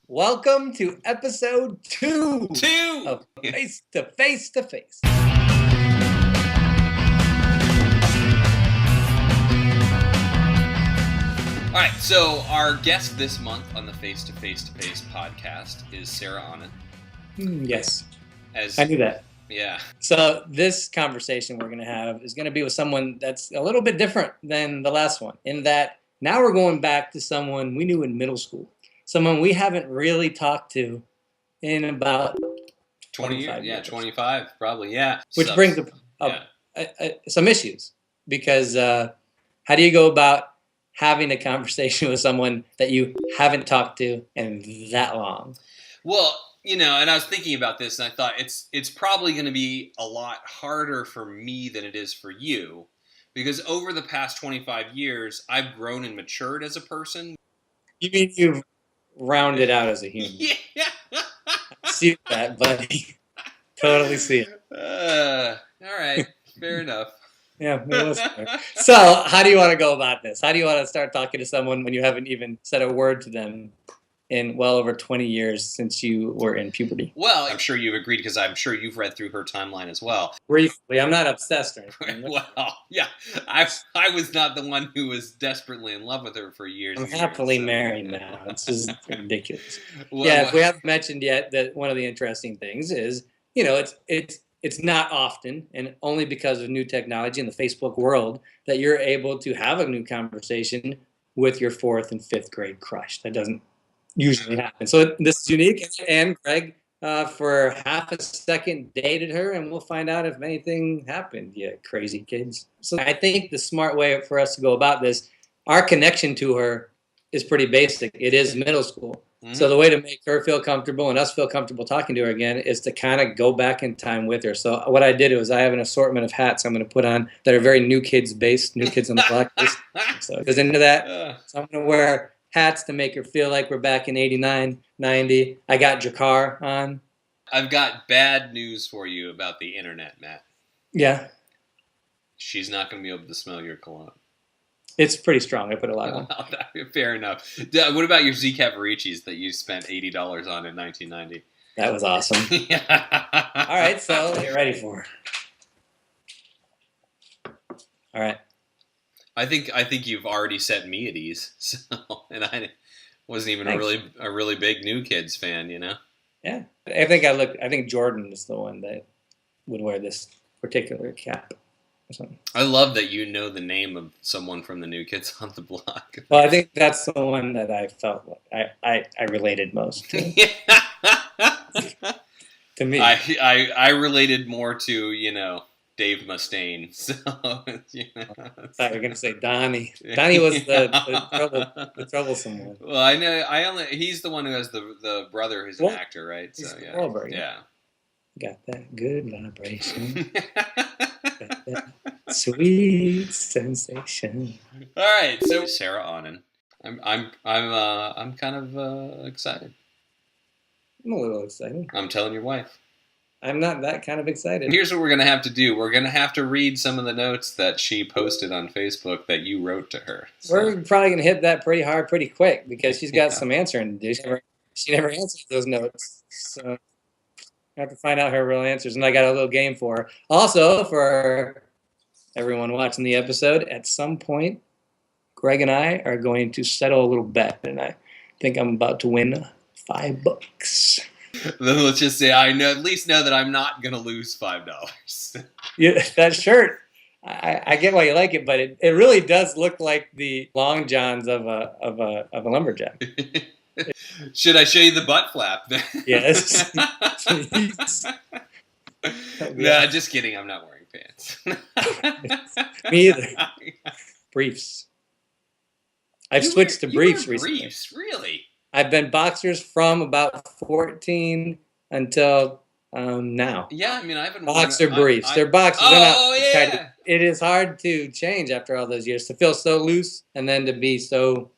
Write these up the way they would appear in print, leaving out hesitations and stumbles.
Welcome to episode 2 of Face to Face to Face. All right, so our guest this month on the Face to Face to Face podcast is Sarah Anand. Yes, I knew that. Yeah. So this conversation we're going to have is going to be with someone that's a little bit different than the last one, in that now we're going back to someone we knew in middle school, someone we haven't really talked to in about 25 years. 25 probably, yeah. Which brings up some issues, because how do you go about having a conversation with someone that you haven't talked to in that long? Well, and I was thinking about this, and I thought it's probably going to be a lot harder for me than it is for you, because over the past 25 years, I've grown and matured as a person. You mean you've rounded out as a human? Yeah. I see that, buddy. Totally see it. All right. Fair enough. Yeah, it was fair. So, how do you want to go about this? How do you want to start talking to someone when you haven't even said a word to them in well over 20 years since you were in puberty? Well, I'm sure you've agreed, because I'm sure you've read through her timeline as well. Briefly, I'm not obsessed or anything. Well, yeah, I was not the one who was desperately in love with her for years. I'm happily married now. It's just ridiculous. Well, if we haven't mentioned yet that one of the interesting things is, it's not often, and only because of new technology in the Facebook world, that you're able to have a new conversation with your 4th and 5th grade crush. That doesn't usually happen. So this is unique. And Greg, for half a second, dated her, and we'll find out if anything happened. You crazy kids. So I think the smart way for us to go about this, our connection to her is pretty basic. It is middle school. Mm-hmm. So the way to make her feel comfortable and us feel comfortable talking to her again is to kind of go back in time with her. So what I did was I have an assortment of hats I'm going to put on that are very New Kids based, New Kids on the Block based. So it goes into that. So I'm going to wear hats to make her feel like we're back in 89, 90. I got Jakar on. I've got bad news for you about the internet, Matt. Yeah. She's not going to be able to smell your cologne. It's pretty strong. I put a lot on. Fair enough. What about your Z Cavariccis that you spent $80 on in 1990? That was awesome. All right, so get ready for her. All right. I think you've already set me at ease. So, and I wasn't even a really big New Kids fan, Yeah, I think Jordan is the one that would wear this particular cap or something. I love that you know the name of someone from the New Kids on the Block. Well, I think that's the one that I felt like I related most to. To me, I related more to Dave Mustaine. So I thought you were going to say Donnie. Donnie was the troublesome one. Well, I know. He's the one who has the brother who's an actor, right? He's so yeah. Got that good vibration. Got that sweet sensation. All right, so Sarah Anand, I'm kind of excited. I'm a little excited. I'm telling your wife. I'm not that kind of excited. Here's what we're going to have to do. We're going to have to read some of the notes that she posted on Facebook that you wrote to her. So. We're probably going to hit that pretty hard pretty quick, because she's got some answering to do. She never answers those notes. So I have to find out her real answers, and I got a little game for her. Also, for everyone watching the episode, at some point, Greg and I are going to settle a little bet, and I think I'm about to win $5. Then let's just say I at least know that I'm not going to lose $5. Yeah, that shirt, I get why you like it, but it really does look like the long johns of a lumberjack. Should I show you the butt flap? Yes. No, just kidding. I'm not wearing pants. Me either. Briefs. I've switched to briefs recently. Briefs, really? I've been boxers from about 14 until now. Yeah, I mean, I've been boxer briefs. They're boxers. Yeah. It is hard to change after all those years, to feel so loose and then to be so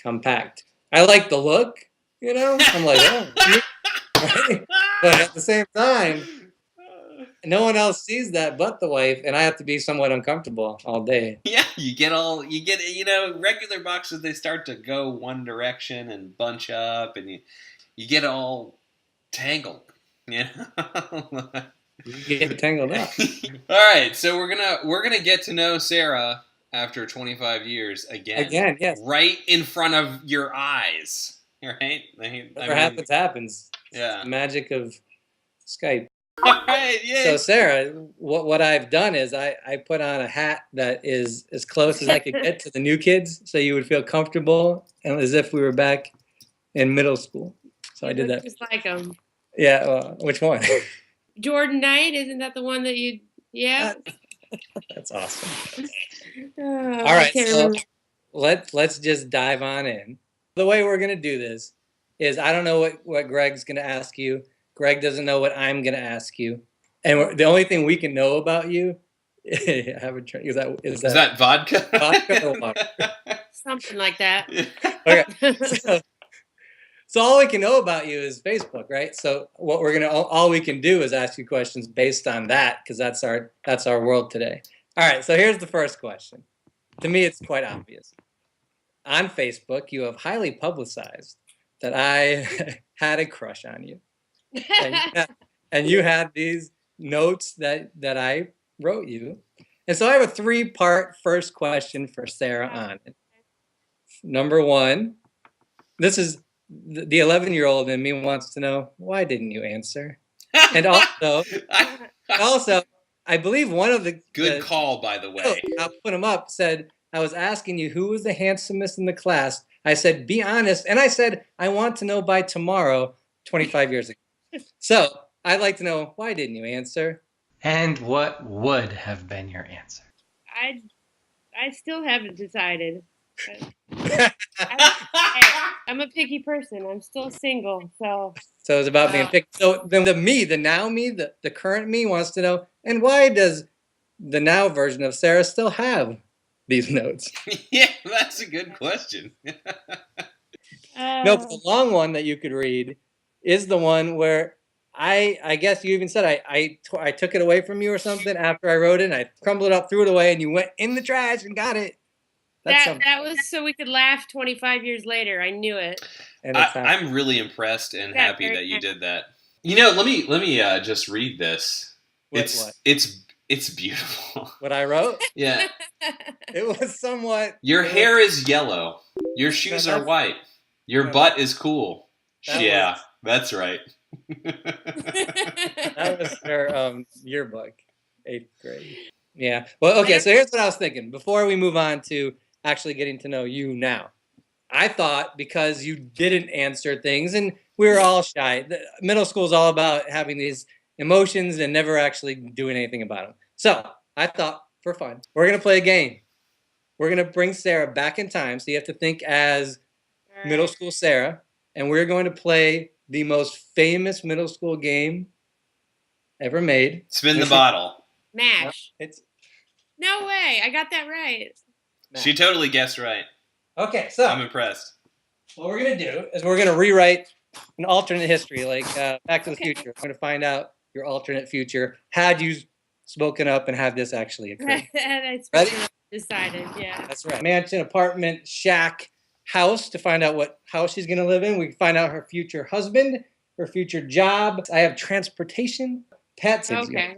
compact. I like the look, I'm like, oh, right? But at the same time, no one else sees that but the wife, and I have to be somewhat uncomfortable all day. Yeah, regular boxes, they start to go one direction and bunch up, and you get all tangled. You know? You get tangled up. All right, so we're gonna get to know Sarah after 25 years again. Again, yes. Right in front of your eyes. Right? Whatever happens. Yeah. It's the magic of Skype. All right, yay. So Sarah, what I've done is I put on a hat that is as close as I could get to the new kids, so you would feel comfortable and as if we were back in middle school. So I did that. Just like them. Yeah, which one? Jordan Knight, isn't that the one that you? Yeah. That's awesome. All right, so let's just dive on in. The way we're gonna do this is I don't know what Greg's gonna ask you. Greg doesn't know what I'm gonna ask you, and the only thing we can know about you is that vodka? Vodka or water? Something like that. Okay. So all we can know about you is Facebook, right? So what all we can do is ask you questions based on that, because that's our world today. All right, so here's the first question. To me, it's quite obvious. On Facebook, you have highly publicized that I had a crush on you, and you had these notes that I wrote you, and so I have a 3-part first question for Sarah on it. Number 1, this is. The 11-year-old in me wants to know, why didn't you answer? And also, I believe one of the good call, by the way. I'll put him up. Said I was asking you who was the handsomest in the class. I said, be honest, and I said I want to know by tomorrow. 25 years ago. So I'd like to know, why didn't you answer? And what would have been your answer? I still haven't decided. I'm a picky person. I'm still single, so it's about being picky. So then the current me wants to know, and why does the now version of Sarah still have these notes? Yeah, that's a good question. No, but the long one that you could read is the one where I guess you even said I took it away from you or something after I wrote it, and I crumbled it up, threw it away, and you went in the trash and got it. That was so we could laugh 25 years later. I knew it. I'm really impressed and happy that you did that. Let me just read this. It's beautiful. What I wrote? Yeah. It was somewhat. Your hair is yellow. Your shoes are white. Your butt is cool. That's right. That was her yearbook, 8th grade. Yeah. Well, okay. So here's what I was thinking before we move on to actually getting to know you now. I thought because you didn't answer things, and we were all shy. Middle school is all about having these emotions and never actually doing anything about them. So I thought, for fun, we're gonna play a game. We're gonna bring Sarah back in time, so you have to think as middle school Sarah, and we're going to play the most famous middle school game ever made. Spin the bottle. MASH. No way. I got that right. She totally guessed right. Okay, so I'm impressed. What we're going to do is we're going to rewrite an alternate history, like Back to the Future. We're going to find out your alternate future had you spoken up and had this actually occurred. Ready? Decided, yeah. That's right. Mansion, apartment, shack, house to find out what house she's going to live in. We can find out her future husband, her future job. I have transportation, pets. Okay.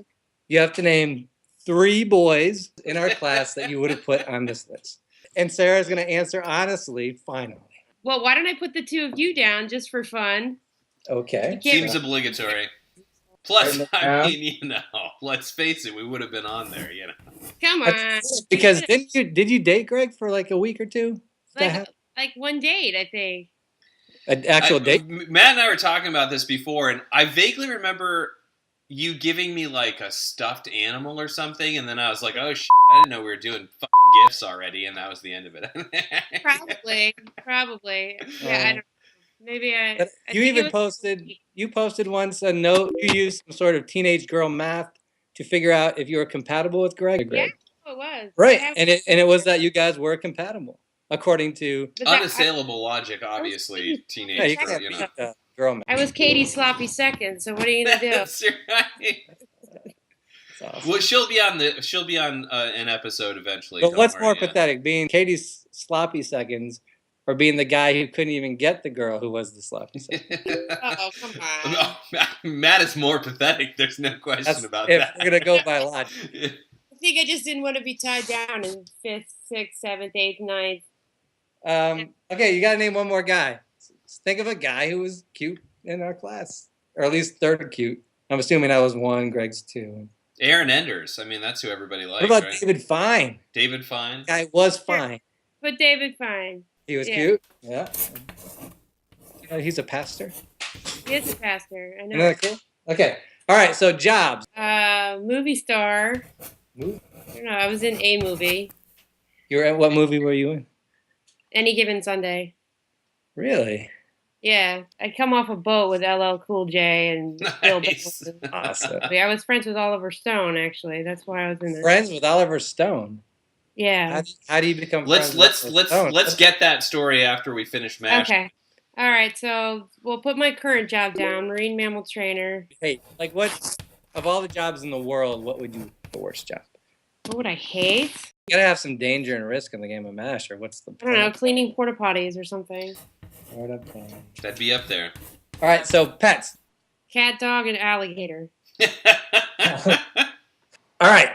You have to name 3 boys in our class that you would have put on this list. And Sarah's going to answer honestly, finally. Well, why don't I put the 2 of you down just for fun? Okay. Seems obligatory. Plus, I mean, let's face it, we would have been on there, Come on. Because did you date Greg for like a week or 2? Like one date, I think. An actual date? Matt and I were talking about this before, and I vaguely remember you giving me like a stuffed animal or something, and then I was like, oh shit, I didn't know we were doing fucking gifts already, and that was the end of it. Probably. Yeah, I don't know. Maybe I you even posted once a note. You used some sort of teenage girl math to figure out if you were compatible with Greg. Yeah, it was. Right, and it was that you guys were compatible, according to unassailable logic, obviously. Teenage girl, girl math. I was Katie's sloppy second, so what are you gonna do? That's right. awesome. Well, she'll be on an episode eventually. But don't what's worry, more yeah. pathetic, being Katie's sloppy seconds, or being the guy who couldn't even get the girl who was the sloppy second? Oh, come on. Matt is more pathetic. There's no question about if that. we're gonna go by logic. I think I just didn't want to be tied down in 5th, 6th, 7th, 8th, 9th. Okay, you gotta name one more guy. Think of a guy who was cute in our class, or at least third cute. I'm assuming I was 1, Greg's 2. Aaron Enders. I mean, that's who everybody likes, What about right? David Fine? David Fine. Guy was fine. But David Fine. He was Yeah. cute. Yeah. He's a pastor. He is a pastor. I Isn't know. that cool? Okay. All right. So jobs. Movie star. Movie? I don't know. I was in a movie. You were at what movie were you in? Any Given Sunday. Really? Yeah. I'd come off a boat with LL Cool J and Bill Nice. Bixby. Awesome. I was friends with Oliver Stone, actually. That's why I was in there. Friends with Oliver Stone. Yeah. How do you become Let's friends with Oliver Stone? let's get that story after we finish MASH. Okay. All right. So we'll put my current job down. Marine mammal trainer. Hey, like what? Of all the jobs in the world, what would you the worst job? What would I hate? You gotta have some danger and risk in the game of MASH, or what's the I don't know. point? Cleaning porta potties or something. That'd be up there. All right. So pets. Cat, dog, and alligator. All right.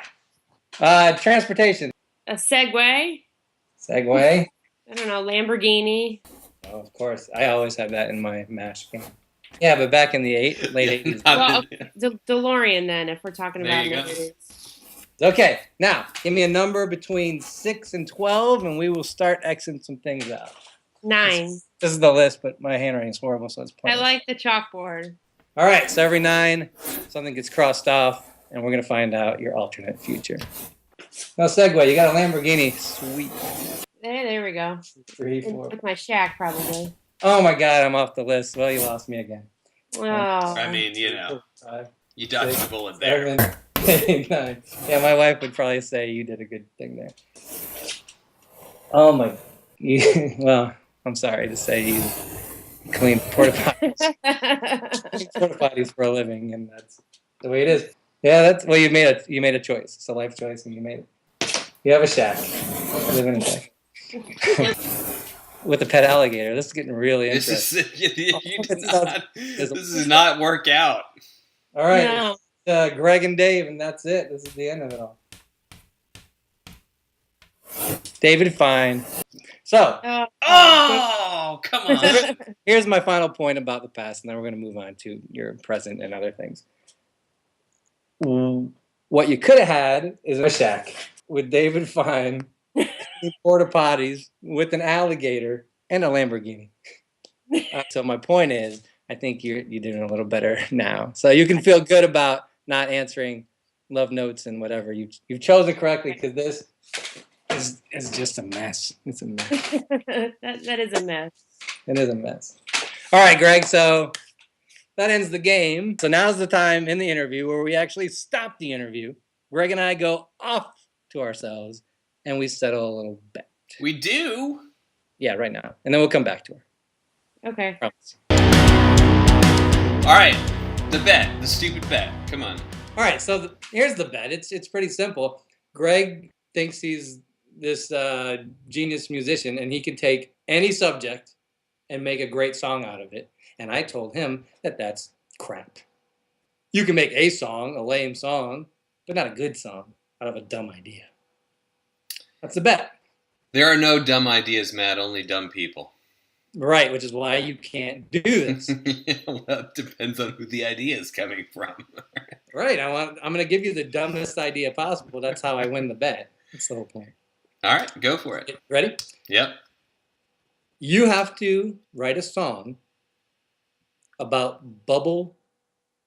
Transportation. A Segway. Segway. I don't know. Lamborghini. Oh, of course. I always have that in my MASH game. Yeah, but back in the late 80s. Well, DeLorean then, if we're talking There about you go. movies. Okay, now give me a number between 6 and 12, and we will start Xing some things out. 9. This is the list, but my handwriting is horrible, so it's I pointless. like the chalkboard. All right, so every 9, something gets crossed off, and we're going to find out your alternate future. Now, segue, you got a Lamborghini. Sweet. There we go. 3, 4. With my shack, probably. Oh, my God, I'm off the list. Well, you lost me again. Oh. I mean, you know, 5, you dodged the bullet there. 7, 8, 9. Yeah, my wife would probably say you did a good thing there. Oh, my. Well, I'm sorry to say you clean porta potties for a living, and that's the way it is. Yeah, that's well. You made a choice. It's a life choice, and you made it. You have a shack. Live in a shack with a pet alligator. This is getting really interesting. This does not work out. All right, No. Greg and Dave, and that's it. This is the end of it all. David Fine. So Oh, come on. here's my final point about the past, and then we're going to move on to your present and other things. What you could have had is a shack with David Fine, porta potties with an alligator, and a Lamborghini. So my point is, I think you're doing a little better now. So you can feel good about not answering love notes and whatever. You've chosen correctly, because this is just a mess. It's a mess. that is a mess. It is a mess. All right, Greg. So that ends the game. So now's the time in the interview where we actually stop the interview. Greg and I go off to ourselves and we settle a little bet. We do? Yeah, right now. And then we'll come back to her. Okay. Promise. All right. The bet. The stupid bet. Come on. All right. So here's the bet. It's pretty simple. Greg thinks he's this genius musician, and he can take any subject and make a great song out of it. And I told him that that's crap. You can make a song, a lame song, but not a good song out of a dumb idea. That's the bet. There are no dumb ideas, Matt. Only dumb people. Right, which is why you can't do this. Well, it depends on who the idea is coming from. Right, I'm going to give you the dumbest idea possible. That's how I win the bet. That's the whole point. All right, go for it. Ready? Yep. You have to write a song about bubble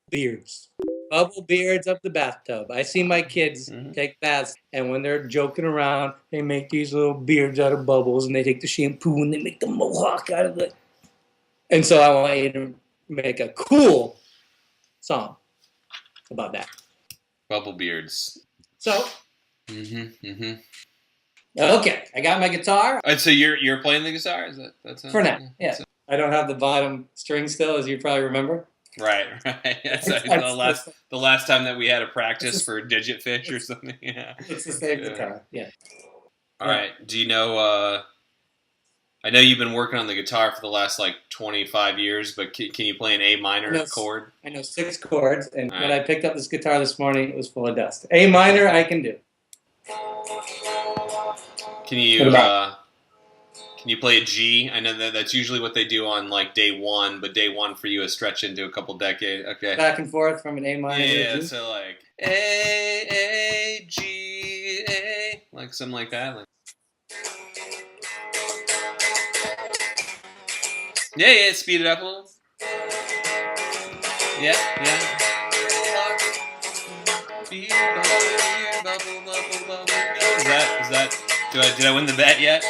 beards. Bubble beards up the bathtub. I see my kids take baths, and when they're joking around, they make these little beards out of bubbles, and they take the shampoo and they make the mohawk out of it. And so I want you to make a cool song about that. Bubble beards. So, Mm-hmm. okay, I got my guitar. And so you're playing the guitar? Is that's For now, yeah. I don't have the bottom string still, as you probably remember. Right. That's like the last time that we had a practice for Digit Fish or something. Yeah. It's the same guitar. Yeah. All right. Do you know? I know you've been working on the guitar for the last 25 years, but can you play an A minor chord? I know 6 chords, and when I picked up this guitar this morning, it was full of dust. A minor, I can do. Can you play a G? I know that's usually what they do on day one, but day one for you is stretched into a couple decades. Okay. Back and forth from an A minor to Yeah, a G. so A, G, A, something like that. Yeah, speed it up a little. Yeah. Is that? Did I win the bet yet?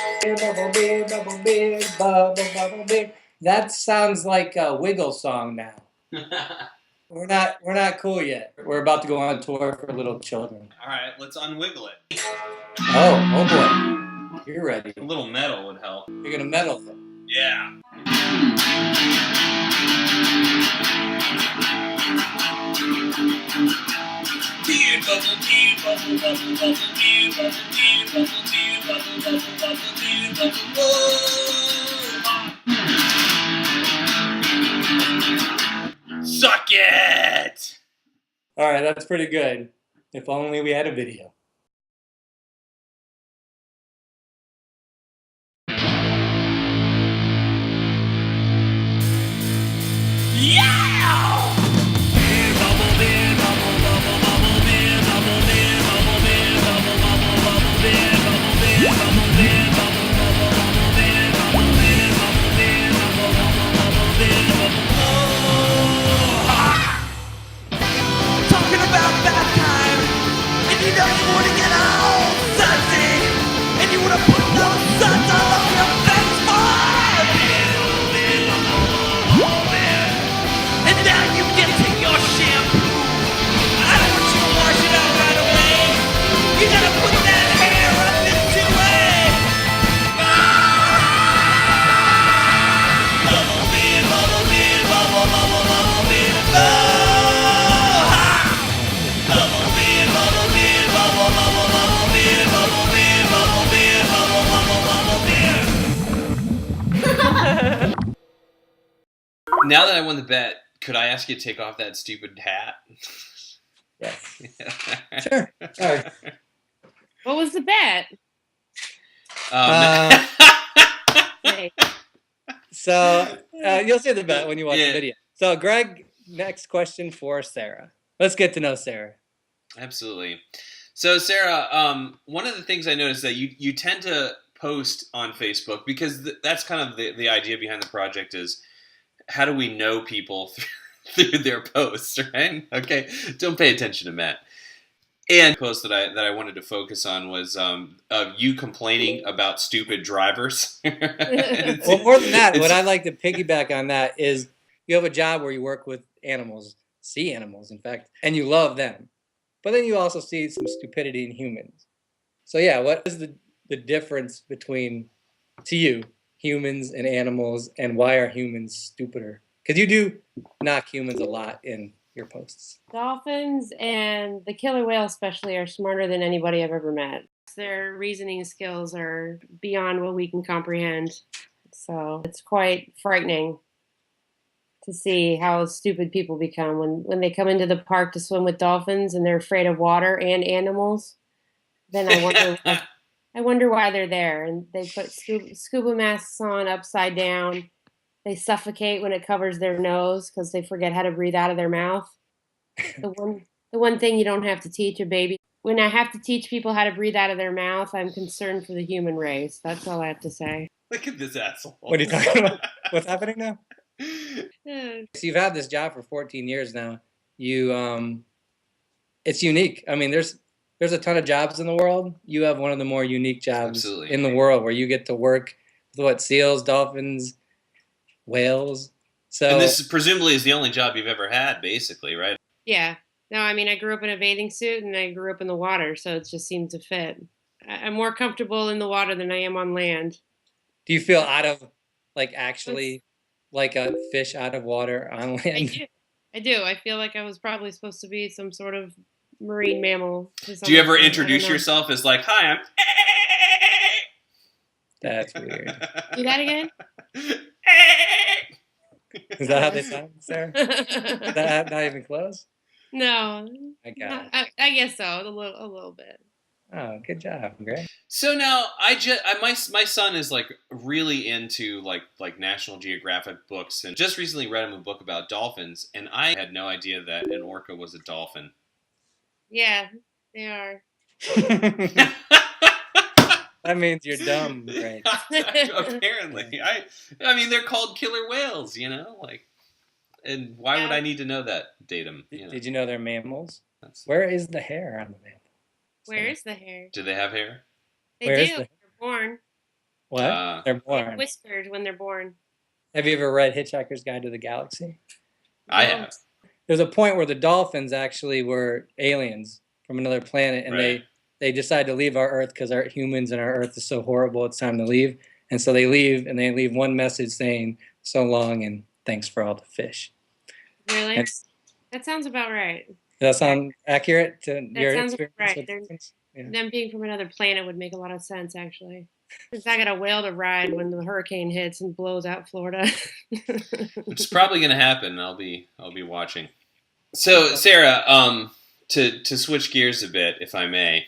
That sounds like a Wiggle song now. We're not cool yet. We're about to go on tour for little children. All right, let's unwiggle it. Oh boy, you're ready. A little metal would help. You're gonna metal it. Yeah. Suck it! All right, that's pretty good. If only we had a video. Now that I won the bet, could I ask you to take off that stupid hat? Yes. Sure. All right. What was the bet? So you'll see the bet when you watch the video. So Greg, next question for Sarah. Let's get to know Sarah. Absolutely. So Sarah, one of the things I noticed that you tend to post on Facebook, because that's kind of the idea behind the project is, how do we know people through their posts, right? Okay, don't pay attention to Matt. And the post that I wanted to focus on was you complaining about stupid drivers. Well, more than that, what I like to piggyback on that is you have a job where you work with animals, sea animals, in fact, and you love them. But then you also see some stupidity in humans. So yeah, what is the difference between, to you, humans and animals, and why are humans stupider? Because you do knock humans a lot in your posts. Dolphins and the killer whale especially are smarter than anybody I've ever met. Their reasoning skills are beyond what we can comprehend. So it's quite frightening to see how stupid people become when they come into the park to swim with dolphins and they're afraid of water and animals. Then I wonder why they're there. And they put scuba masks on upside down. They suffocate when it covers their nose because they forget how to breathe out of their mouth. The one thing you don't have to teach a baby. When I have to teach people how to breathe out of their mouth, I'm concerned for the human race. That's all I have to say. Look at this asshole. What are you talking about? What's happening now? Yeah. So you've had this job for 14 years now. It's unique. I mean, there's a ton of jobs in the world. You have one of the more unique jobs in the world, where you get to work with seals, dolphins, whales. So, and this presumably is the only job you've ever had, basically, right? Yeah. No, I mean, I grew up in a bathing suit and I grew up in the water, so it just seemed to fit. I'm more comfortable in the water than I am on land. Do you feel out of, actually, like a fish out of water on land? I do. I feel like I was probably supposed to be some sort of marine mammal. Do you ever introduce yourself as like, "Hi, I'm"? That's weird. Do that again? Is that how they sound, Sarah? Is that not even close? No. I got it. I guess so. A little bit. Oh, good job, Greg. So now my son is like really into like National Geographic books, and just recently read him a book about dolphins, and I had no idea that an orca was a dolphin. Yeah, they are. That means you're dumb, Greg. Apparently, I mean they're called killer whales, like, and why would I need to know that datum? Did you know they're mammals? Where is the hair on the mammal? Where is the hair? Do they have hair? They do. They're born. What? They're born. They're whiskered when they're born. Have you ever read Hitchhiker's Guide to the Galaxy? I have. There's a point where the dolphins actually were aliens from another planet, and they decide to leave our Earth because our humans and our Earth is so horrible. It's time to leave, and so they leave, and they leave one message saying "so long" and "thanks for all the fish." Really? And, that sounds about right. Does that sound accurate to your sounds experience? Right. Them being from another planet would make a lot of sense, actually. Since I got a whale to ride when the hurricane hits and blows out Florida. Which is probably going to happen. I'll be watching. So, Sarah, to switch gears a bit, if I may.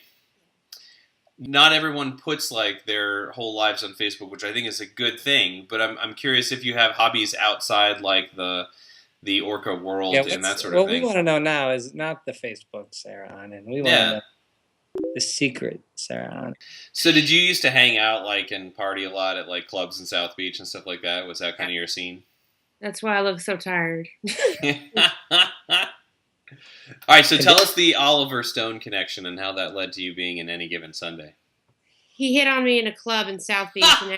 Not everyone puts like their whole lives on Facebook, which I think is a good thing. But I'm curious if you have hobbies outside like the orca world and that sort of thing. What we want to know now is not the Facebook Sarah on it. We want to know the secret Sarah on it. So did you used to hang out like and party a lot at like clubs in South Beach and stuff like that? Was that kind of your scene? That's why I look so tired. All right, so tell us the Oliver Stone connection and how that led to you being in Any Given Sunday. He hit on me in a club in South Beach and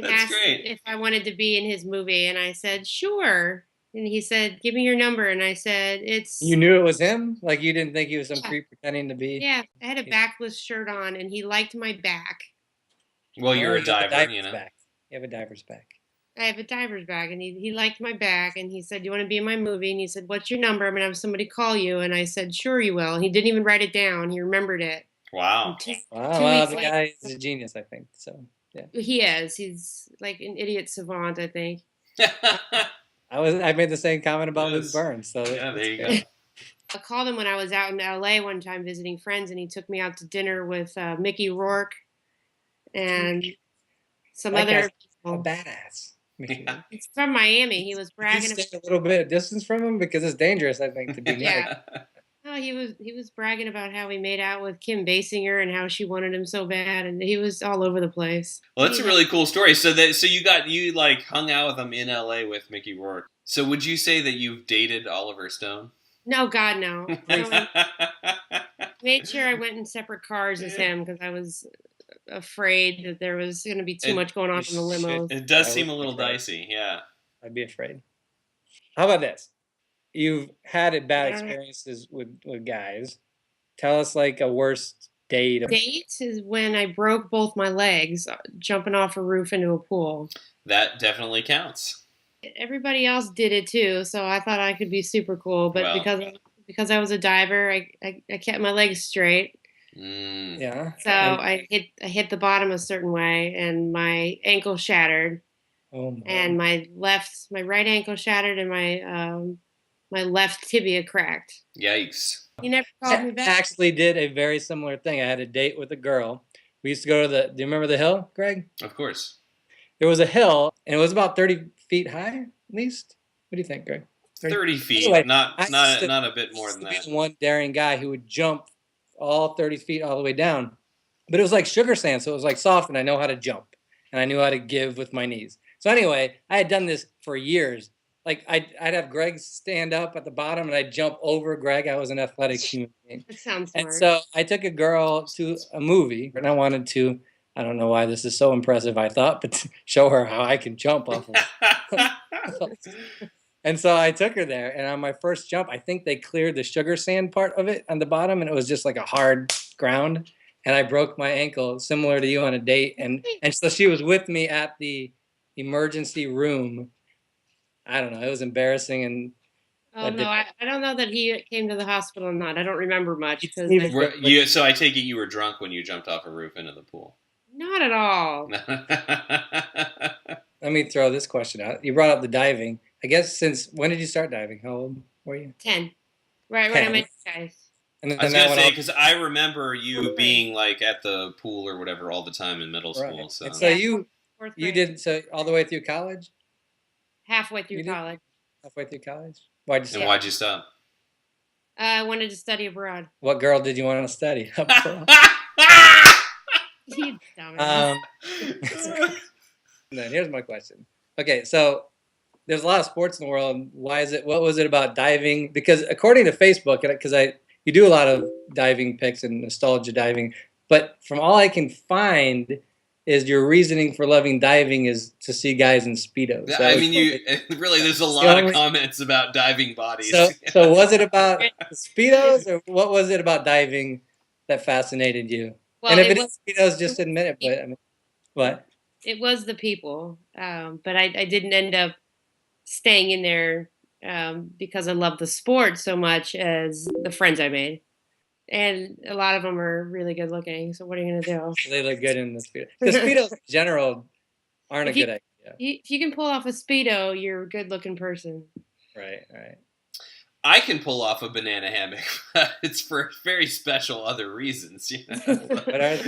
asked if I wanted to be in his movie, and I said, sure. And he said, give me your number, and I said, it's... You knew it was him? Like you didn't think he was some creep pretending to be... Yeah, I had a backless shirt on, and he liked my back. Well, you're a diver, Back. You have a diver's back. I have a diver's bag, and he liked my back, and he said, you want to be in my movie? And he said, what's your number? I'm going to have somebody call you. And I said, sure you will. And he didn't even write it down. He remembered it. Wow. Wow, the guy is a genius, I think. So, yeah. He is. He's like an idiot savant, I think. I made the same comment about Luke Burns. So yeah, there you go. I called him when I was out in LA one time visiting friends, and he took me out to dinner with Mickey Rourke and some other people. A badass. He's from Miami. He was bragging about a little bit of distance from him because it's dangerous, I think, to be yeah. No, he was bragging about how he made out with Kim Basinger and how she wanted him so bad, and he was all over the place. Well, that's a really cool story. So you like hung out with him in LA with Mickey Rourke. So would you say that you've dated Oliver Stone? No, God, no. Made sure I went in separate cars as him because I was afraid that there was going to be too much going on in the limos. It does seem a little dicey, yeah. I'd be afraid. How about this? You've had bad experiences with guys. Tell us like a worst date. Date is when I broke both my legs jumping off a roof into a pool. That definitely counts. Everybody else did it too, so I thought I could be super cool. But because I was a diver, I kept my legs straight. Yeah. So I hit the bottom a certain way, and my ankle shattered. Oh, and my right ankle shattered, and my left tibia cracked. Yikes! He never called me back. I actually did a very similar thing. I had a date with a girl. We used to go to do you remember the hill, Greg? Of course. There was a hill, and it was about 30 feet high, at least. What do you think, Greg? 30 feet, anyway, not a bit more than that. One daring guy who would jump all 30 feet all the way down. But it was like sugar sand, so it was like soft, and I know how to jump. And I knew how to give with my knees. So anyway, I had done this for years. Like I'd have Greg stand up at the bottom, and I'd jump over Greg. I was an athletic human being. That sounds smart. And so I took a girl to a movie, and I wanted to, I don't know why this is so impressive, I thought, but to show her how I can jump off of And so I took her there, and on my first jump, I think they cleared the sugar sand part of it on the bottom, and it was just like a hard ground. And I broke my ankle, similar to you on a date. And so she was with me at the emergency room I don't know. It was embarrassing, and Oh no, I don't know that he came to the hospital or not. I don't remember much because So I take it you were drunk when you jumped off a roof into the pool. not at all. Let me throw this question out. You brought up the diving. I guess when did you start diving? How old were you? 10. Right when I met you guys. And I was gonna say because I remember you being like at the pool or whatever all the time in middle school. So, and so you did all the way through college. Halfway through college. Halfway through college. Why'd you stop? I wanted to study abroad. What girl did you want to study? You dumbass. Then here's my question. Okay, so there's a lot of sports in the world. What was it about diving? Because according to Facebook, because you do a lot of diving pics and nostalgia diving, but from all I can find is your reasoning for loving diving is to see guys in Speedos. So I mean, there's a lot of comments about diving bodies. So was it about Speedos, or what was it about diving that fascinated you? Well, and if it is Speedos, just admit it. But I mean, what? It was the people, but I didn't end up staying in there because I love the sport so much as the friends I made. And a lot of them are really good looking. So what are you going to do? They look good in the Speedo. The Speedos in general aren't a good idea. If you can pull off a Speedo, you're a good looking person. Right. I can pull off a banana hammock, but it's for very special other reasons, you know. that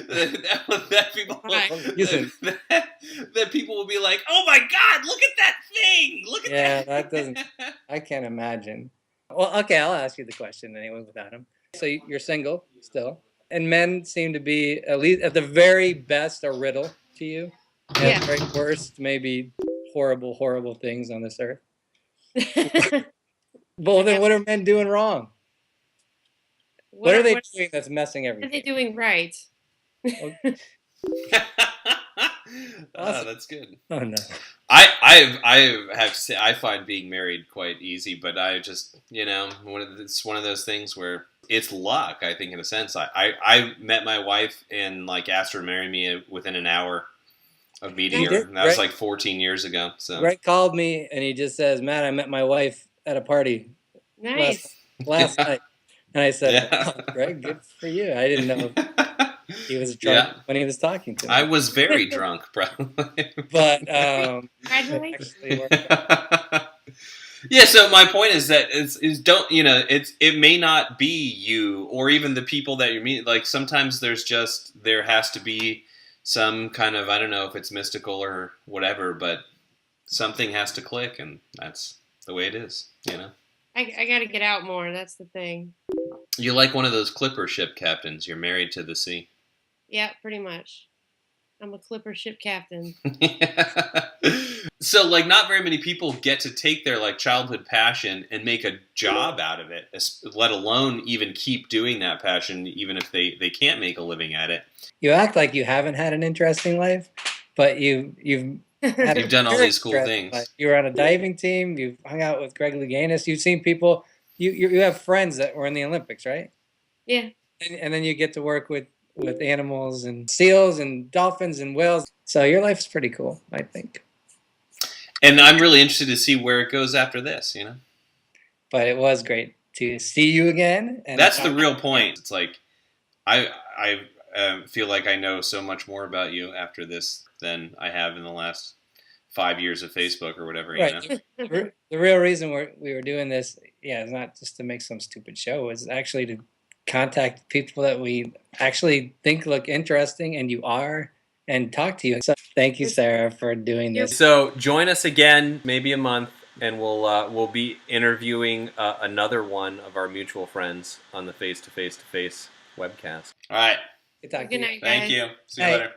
people will be like, "Oh my God, look at that thing! Look at that!" Yeah, that doesn't. I can't imagine. Well, okay, I'll ask you the question anyway without him. So you're single still, and men seem to be at least at the very best a riddle to you, and at the very worst maybe horrible things on this earth. Well, then what are men doing wrong? What are they doing that's messing everything? What are they doing right? Oh, that's good. Oh no. I have to say I find being married quite easy, but I just it's one of those things where it's luck. I think in a sense, I met my wife and like asked her to marry me within an hour of meeting her. And that was like 14 years ago. So Greg called me and he just says, "Matt, I met my wife at a party last night," and I said, "Oh, Greg, good for you. I didn't know he was drunk when he was talking to me." I was very drunk, probably. But yeah. So my point is that it may not be you or even the people that you meet. Like sometimes there has to be some kind of, I don't know if it's mystical or whatever, but something has to click, and that's the way it is. I got to get out more. That's the thing. You're like one of those clipper ship captains. You're married to the sea. Yeah, pretty much. I'm a clipper ship captain. So, like, not very many people get to take their, like, childhood passion and make a job out of it, let alone even keep doing that passion, even if they can't make a living at it. You act like you haven't had an interesting life, but you've done all these cool things. Life. You were on a diving team. You've hung out with Greg Louganis. You've seen people. You have friends that were in the Olympics, right? Yeah. And then you get to work with animals and seals and dolphins and whales. So your life's pretty cool, I think. And I'm really interested to see where it goes after this, But it was great to see you again. And that's the real point. It's like I feel like I know so much more about you after this than I have in the last 5 years of Facebook or whatever. Right. The real reason we were doing this, is not just to make some stupid show. It's actually to contact people that we actually think look interesting, and you are, and talk to you. So thank you, Sarah, for doing this. So join us again, maybe a month, and we'll be interviewing another one of our mutual friends on the Face to Face webcast. All right. Good talking Good night, Thank you. See you later.